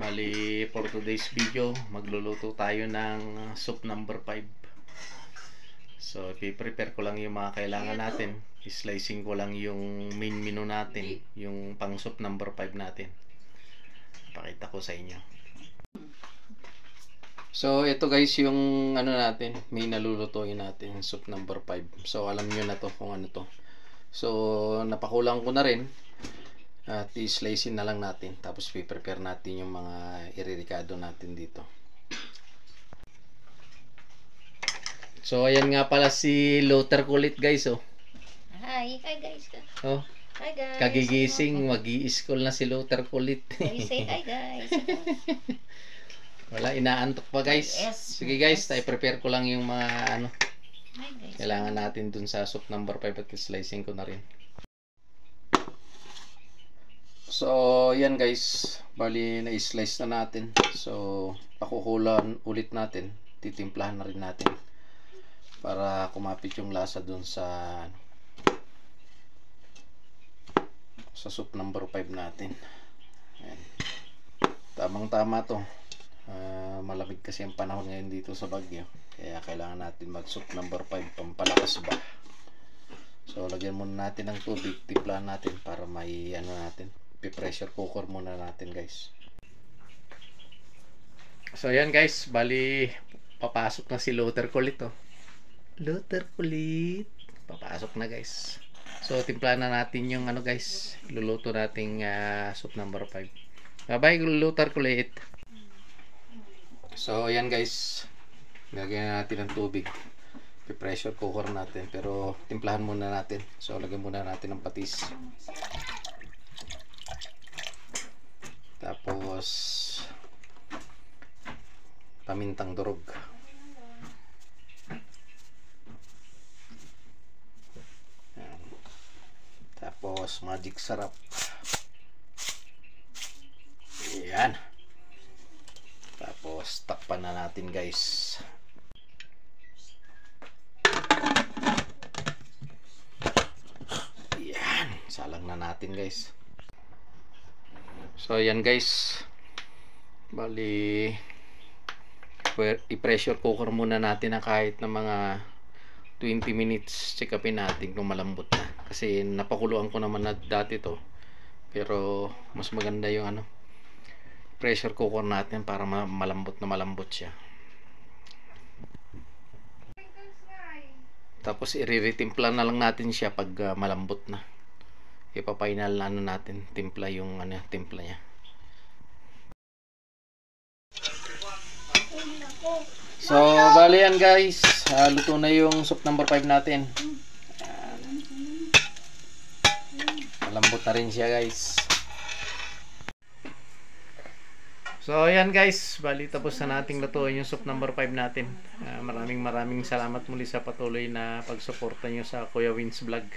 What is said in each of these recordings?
Bali, for today's video, magluluto tayo ng soup number 5. So, i-prepare ko lang yung mga kailangan natin. I-slicing ko lang yung main menu natin, yung pang soup number 5 natin. Pakita ko sa inyo. So, ito guys yung ano natin, may nalulutuin natin, soup number 5. So, alam nyo na to kung ano to. So, napakulang ko na rin. At i-slicein na lang natin. Tapos i-prepare natin yung mga iririkado natin dito. So ayan nga pala si Luther Kulit guys oh. Hi guys. Oh. Hi guys. Kagigising, mag-i-school na si Luther Kulit. Say hi guys. Wala, inaantok pa guys. Yes. Sige guys, tayo prepare ko lang yung mga ano. Hi guys. Kailangan natin dun sa soup number 5 at slicing ko na rin. So, yan guys. Bali, na-slice na natin. So, pakukulan ulit natin. Titimplahan na rin natin. Para kumapit yung lasa dun sa soup number 5 natin. Ayan. Tamang-tama to. Malamig kasi ang panahon ngayon dito sa Baguio. Kaya kailangan natin mag-soup number 5. Pampalakas ba? So, lagyan muna natin ng tubig. Timplahan natin para may ano natin. Pressure cooker muna natin guys. So yan guys, bali papasok na si Luther Kulit oh. Luther Kulit, papasok na guys. So timplahan na natin yung ano guys, luluto nating soup number 5. Bye bye Luther Kulit. So yan guys, lagyan natin ng tubig. Pressure cooker natin, pero timplahan muna natin. So lagyan muna natin ng patis. Tapos pamintang durog. Ayan. Tapos magic sarap. Ayan. Tapos takpan na natin guys. Ayan. Salang na natin guys. So ayan guys, bali i-pressure cooker muna natin na kahit na mga 20 minutes. Check upin natin kung malambot na, kasi napakuluan ko naman na dati to, pero mas maganda yung ano, pressure cooker natin para malambot na malambot siya. Tapos iritimpla na lang natin siya pag malambot na. Ipa-final na ano natin, timpla yung ano, timpla niya. So, bali yan guys. Luto na yung soup number 5 natin. Ayan. Malambot na rin siya guys. So, ayan guys. Bali tapos na nating lutuin yung soup number 5 natin. Maraming salamat muli sa patuloy na pagsuporta nyo sa Kuya Wins Vlog.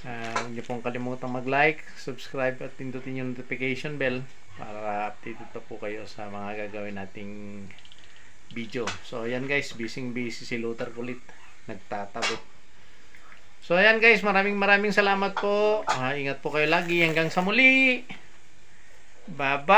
Huwag niyo pong kalimutang mag-like, subscribe at pindutin yung notification bell para updated pa po kayo sa mga gagawin nating video. So ayan guys, busy si Luther Kulit, nagtatabo. So ayan guys, maraming salamat po. Ingat po kayo lagi hanggang sa muli. Bye bye.